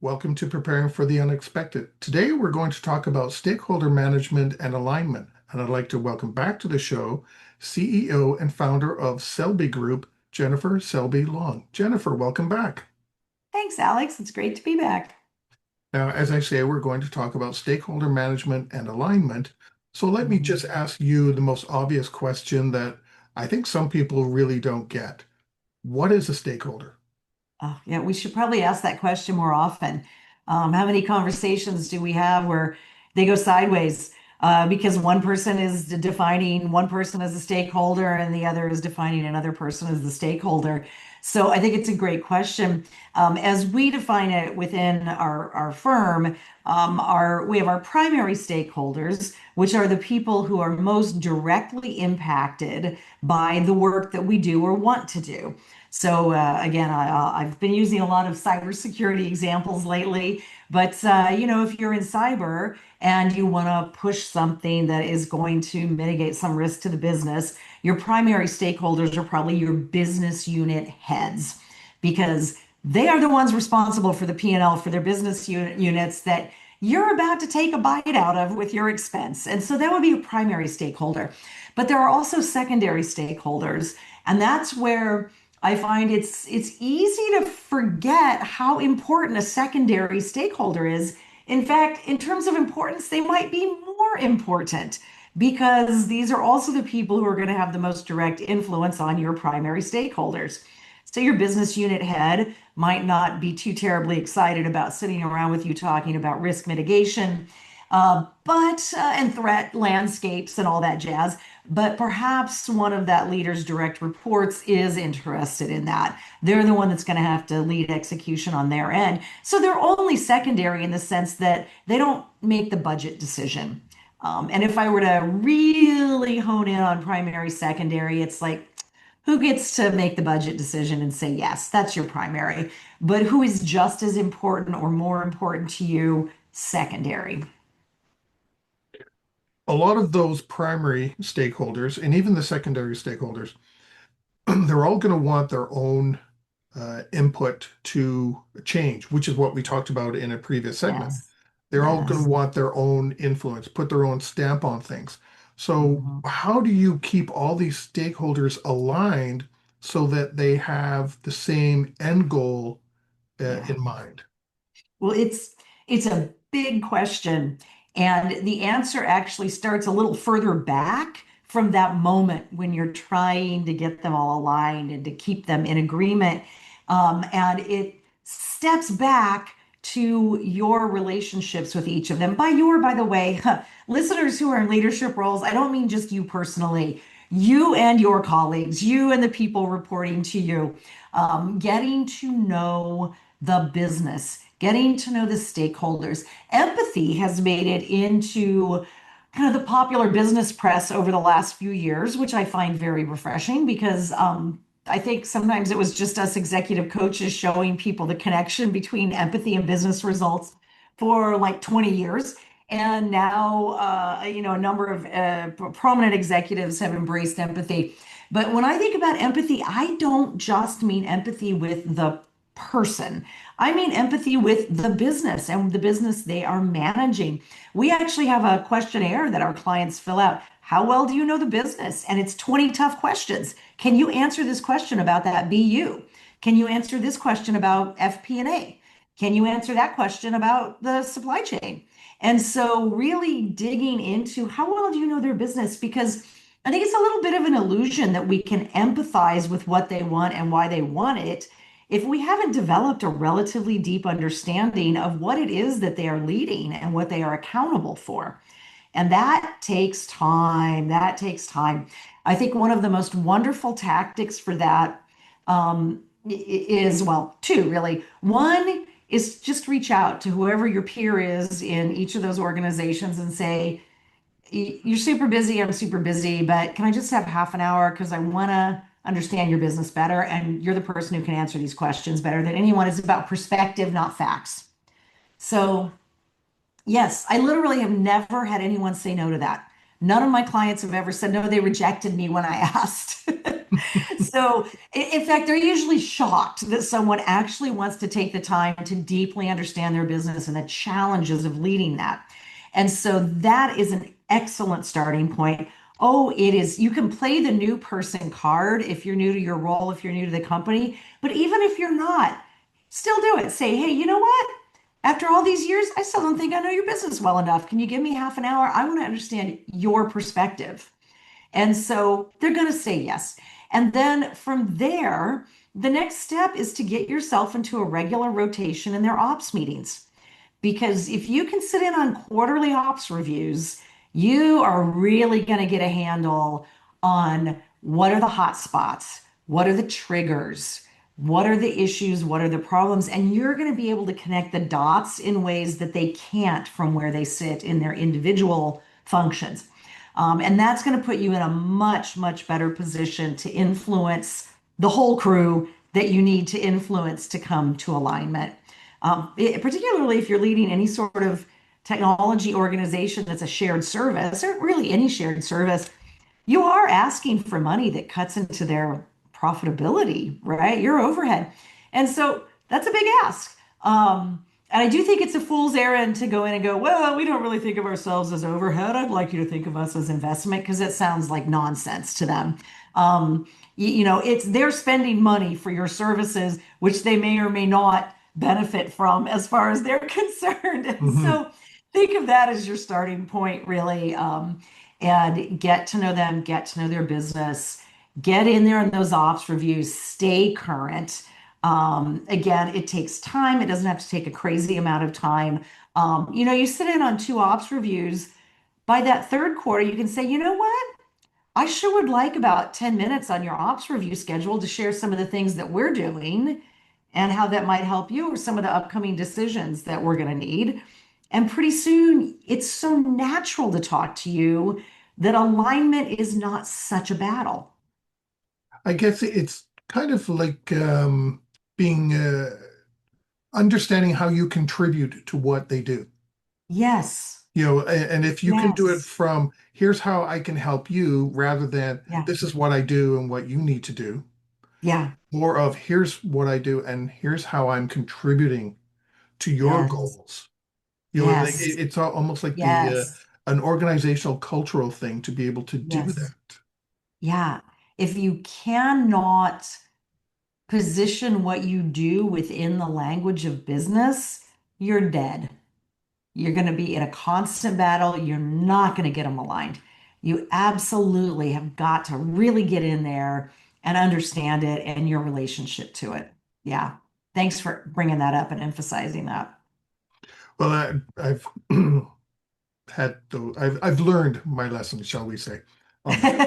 Welcome to Preparing for the Unexpected. Today we're going to talk about stakeholder management and alignment. And I'd like to welcome back to the show CEO and founder of Selby Group, Jennifer Selby Long. Jennifer, welcome back. Thanks, Alex. It's great to be back. Now, as I say, we're going to talk about stakeholder management and alignment. So let me Mhm. just ask you the most obvious question that I think some people really don't get. What is a stakeholder? Oh, yeah, we should probably ask that question more often. How many conversations do we have where they go sideways because one person is defining one person as a stakeholder and the other is defining another person as the stakeholder? So I think it's a great question. As we define it within our firm, we have our primary stakeholders, which are the people who are most directly impacted by the work that we do or want to do. So again, I've been using a lot of cybersecurity examples lately, but if you're in cyber and you want to push something that is going to mitigate some risk to the business, your primary stakeholders are probably your business unit heads because they are the ones responsible for the P&L for their units that you're about to take a bite out of with your expense. And so that would be a primary stakeholder. But there are also secondary stakeholders, and that's where I find it's easy to forget how important a secondary stakeholder is. In fact, in terms of importance, they might be more important because these are also the people who are going to have the most direct influence on your primary stakeholders. So your business unit head might not be too terribly excited about sitting around with you talking about risk mitigation, but and threat landscapes and all that jazz. But perhaps one of that leader's direct reports is interested in that. They're the one that's going to have to lead execution on their end. So they're only secondary in the sense that they don't make the budget decision. And if I were to really hone in on primary, secondary, it's like, who gets to make the budget decision and say, yes, that's your primary, but who is just as important or more important to you, secondary. A lot of those primary stakeholders and even the secondary stakeholders, they're all going to want their own input to change, which is what we talked about in a previous segment. Yes, They're all going to yes. want their own influence, put their own stamp on things. So, Mhm. how do you keep all these stakeholders aligned so that they have the same end goal Yeah. in mind? Well, it's a big question, and the answer actually starts a little further back from that moment when you're trying to get them all aligned and to keep them in agreement. And it steps back to your relationships with each of them. By your, by the way, listeners who are in leadership roles, I don't mean just you personally. You and your colleagues, you and the people reporting to you, getting to know the business, getting to know the stakeholders. Empathy has made it into kind of the popular business press over the last few years, which I find very refreshing because I think sometimes it was just us executive coaches showing people the connection between empathy and business results for like 20 years. And now, a number of prominent executives have embraced empathy. But when I think about empathy, I don't just mean empathy with the person. I mean empathy with the business and the business they are managing. We actually have a questionnaire that our clients fill out. How well do you know the business? And it's 20 tough questions. Can you answer this question about that BU? Can you answer this question about FP&A? Can you answer that question about the supply chain? And so really digging into how well do you know their business? Because I think it's a little bit of an illusion that we can empathize with what they want and why they want it if we haven't developed a relatively deep understanding of what it is that they are leading and what they are accountable for. And that takes time. That takes time. I think one of the most wonderful tactics for that is, well, two really. One is just reach out to whoever your peer is in each of those organizations and say, you're super busy, I'm super busy, but can I just have half an hour? Because I want to understand your business better. And you're the person who can answer these questions better than anyone. It's about perspective, not facts. So, yes, I literally have never had anyone say no to that. None of my clients have ever said no. They rejected me when I asked. So, in fact, they're usually shocked that someone actually wants to take the time to deeply understand their business and the challenges of leading that. And so that is an excellent starting point. Oh, it is. You can play the new person card if you're new to your role, if you're new to the company. But even if you're not, still do it. Say, hey, you know what? After all these years, I still don't think I know your business well enough. Can you give me half an hour? I want to understand your perspective. And so they're going to say yes. And then from there, the next step is to get yourself into a regular rotation in their ops meetings. Because if you can sit in on quarterly ops reviews, you are really going to get a handle on what are the hot spots, what are the triggers, what are the issues, what are the problems, and you're going to be able to connect the dots in ways that they can't from where they sit in their individual functions. And that's going to put you in a much, much better position to influence the whole crew that you need to influence to come to alignment. Particularly if you're leading any sort of technology organization that's a shared service, or really any shared service, you are asking for money that cuts into their profitability, right? Your overhead. And so that's a big ask. And I do think it's a fool's errand to go in and go, well, we don't really think of ourselves as overhead. I'd like you to think of us as investment because it sounds like nonsense to them. It's they're spending money for your services, which they may or may not benefit from as far as they're concerned. And Hmm. so think of that as your starting point, really. And get to know them, get to know their business, get in there in those ops reviews, stay current. Again, it takes time. It doesn't have to take a crazy amount of time. You sit in on two ops reviews. By that third quarter, you can say, you know what? I sure would like about 10 minutes on your ops review schedule to share some of the things that we're doing and how that might help you or some of the upcoming decisions that we're going to need. And pretty soon, it's so natural to talk to you that alignment is not such a battle. I guess it's kind of like being understanding how you contribute to what they do. Yes, And if you can do it yes, from here's how I can help you rather than yeah, this is what I do and what you need to do, yeah, more of here's what I do and here's how I'm contributing to your yes, goals. Like yes, it's almost like the yes, an organizational cultural thing to be able to do that. yes, yeah. If you cannot position what you do within the language of business, you're dead. You're going to be in a constant battle. You're not going to get them aligned. You absolutely have got to really get in there and understand it and your relationship to it. Yeah. Thanks for bringing that up and emphasizing that. Well, I've I've learned my lesson, shall we say, on that.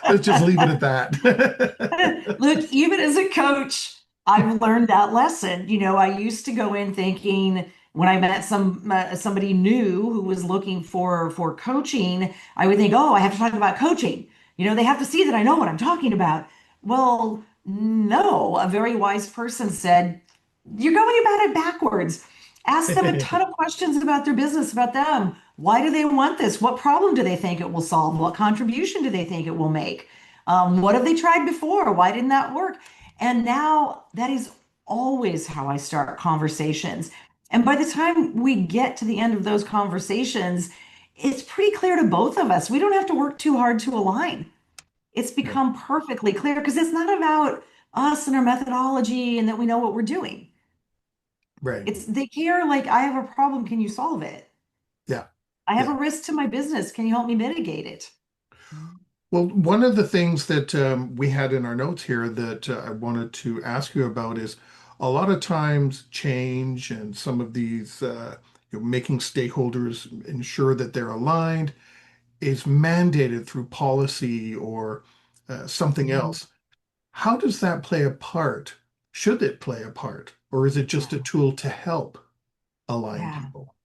Let's just leave it at that. Look, even as a coach, I've learned that lesson. I used to go in thinking when I met somebody new who was looking for coaching, I would think, "Oh, I have to talk about coaching." They have to see that I know what I'm talking about. Well, no, a very wise person said, "You're going about it backwards. Ask them a ton of questions about their business, about them. Why do they want this? What problem do they think it will solve? What contribution do they think it will make? What have they tried before? Why didn't that work?" And now that is always how I start conversations. And by the time we get to the end of those conversations, it's pretty clear to both of us. We don't have to work too hard to align. It's Yeah, become perfectly clear because it's not about us and our methodology and that we know what we're doing. right. It's they care like I have a problem, can you solve it? Yeah, I have a yeah. risk to my business, can you help me mitigate it? Well, one of the things that we had in our notes here that I wanted to ask you about is a lot of times change and some of these making stakeholders ensure that they're aligned is mandated through policy or something Mhm. else. How does that play a part? Should it play a part? Or is it just a Yeah. tool to help align Yeah. people?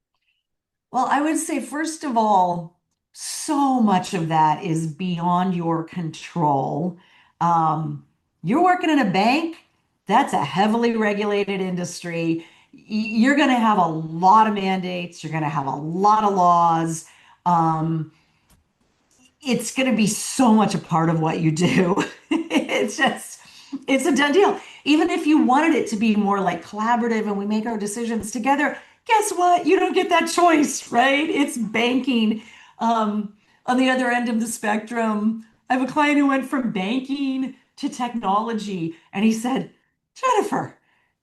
Well, I would say, first of all, so much of that is beyond your control. Um, you're working in a bank, that's a heavily regulated industry. You're going to have a lot of mandates, you're going to have a lot of laws. Um, it's going to be so much a part of what you do. it's just, it's a done deal. Even if you wanted it to be more like collaborative and we make our decisions together, guess what? You don't get that choice, right? It's banking. On the other end of the spectrum, I have a client who went from banking to technology, and he said, Jennifer,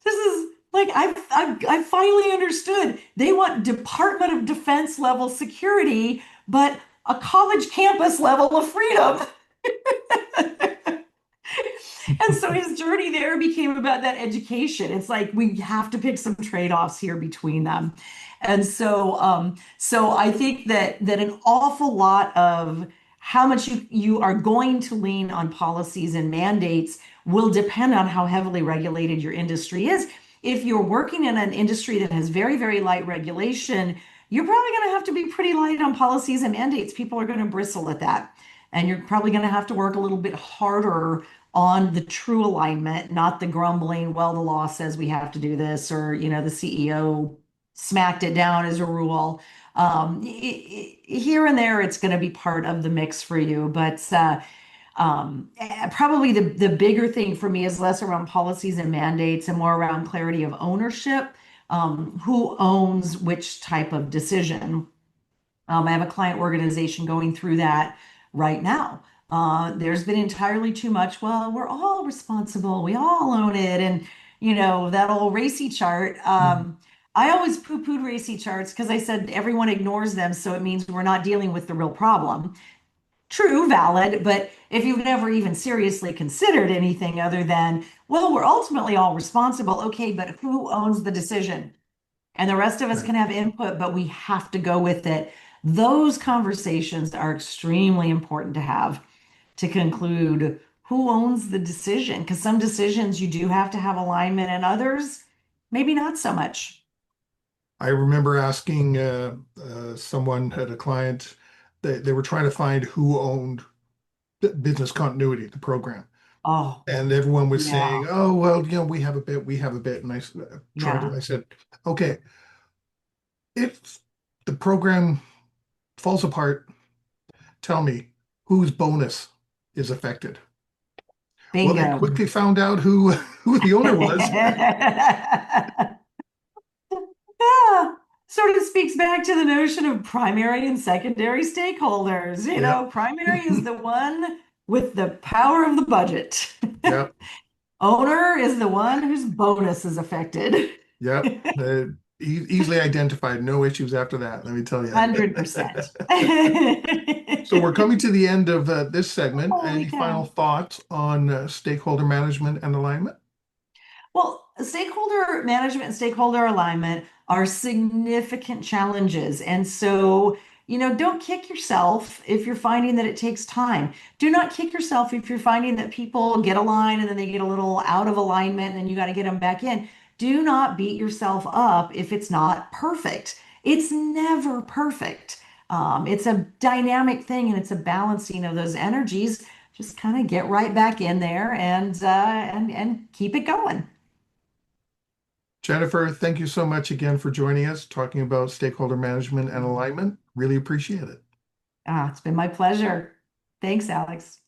this is like I finally understood. They want Department of Defense level security, but a college campus level of freedom. And so his journey there became about that education. It's like we have to pick some trade-offs here between them. And so I think that an awful lot of how much you are going to lean on policies and mandates will depend on how heavily regulated your industry is. If you're working in an industry that has very, very light regulation, you're probably going to have to be pretty light on policies and mandates. People are going to bristle at that. And you're probably going to have to work a little bit harder on the true alignment, not the grumbling, well, the law says we have to do this, or, the CEO smacked it down as a rule. Here and there, it's going to be part of the mix for you. But probably the bigger thing for me is less around policies and mandates and more around clarity of ownership. Who owns which type of decision? I have a client organization going through that right now. There's been entirely too much, well, we're all responsible, we all own it. And, that old racy chart. Mhm. I always poo-pooed racy charts because I said everyone ignores them, so it means we're not dealing with the real problem. True, valid, but if you've never even seriously considered anything other than, well, we're ultimately all responsible, okay, but who owns the decision? And the rest of us Right. can have input, but we have to go with it. Those conversations are extremely important to have to conclude who owns the decision, because some decisions you do have to have alignment, and others, maybe not so much. I remember asking someone at a client, they were trying to find who owned business continuity, the program. Oh, And everyone was yeah, saying, oh, well, we have a bit, we have a bit. And yeah. I said, okay, if the program falls apart, tell me whose bonus is affected. Well, they Bingo. quickly found out who who the owner was. Yeah, sort of speaks back to the notion of primary and secondary stakeholders. Yep. Primary is the one with the power of the budget. Yep. Owner is the one whose bonus is affected. Yep. Easily identified. No issues after that, let me tell you. 100%. So we're coming to the end of this segment. Holy Any final cow. thoughts on stakeholder management and alignment? Well, stakeholder management and stakeholder alignment are significant challenges. And so, don't kick yourself if you're finding that it takes time. Do not kick yourself if you're finding that people get aligned and then they get a little out of alignment and then you got to get them back in. Do not beat yourself up if it's not perfect. It's never perfect. It's a dynamic thing and it's a balancing of those energies. Just kind of get right back in there and keep it going. Jennifer, thank you so much again for joining us, talking about stakeholder management and alignment. Really appreciate it. It's been my pleasure. Thanks, Alex.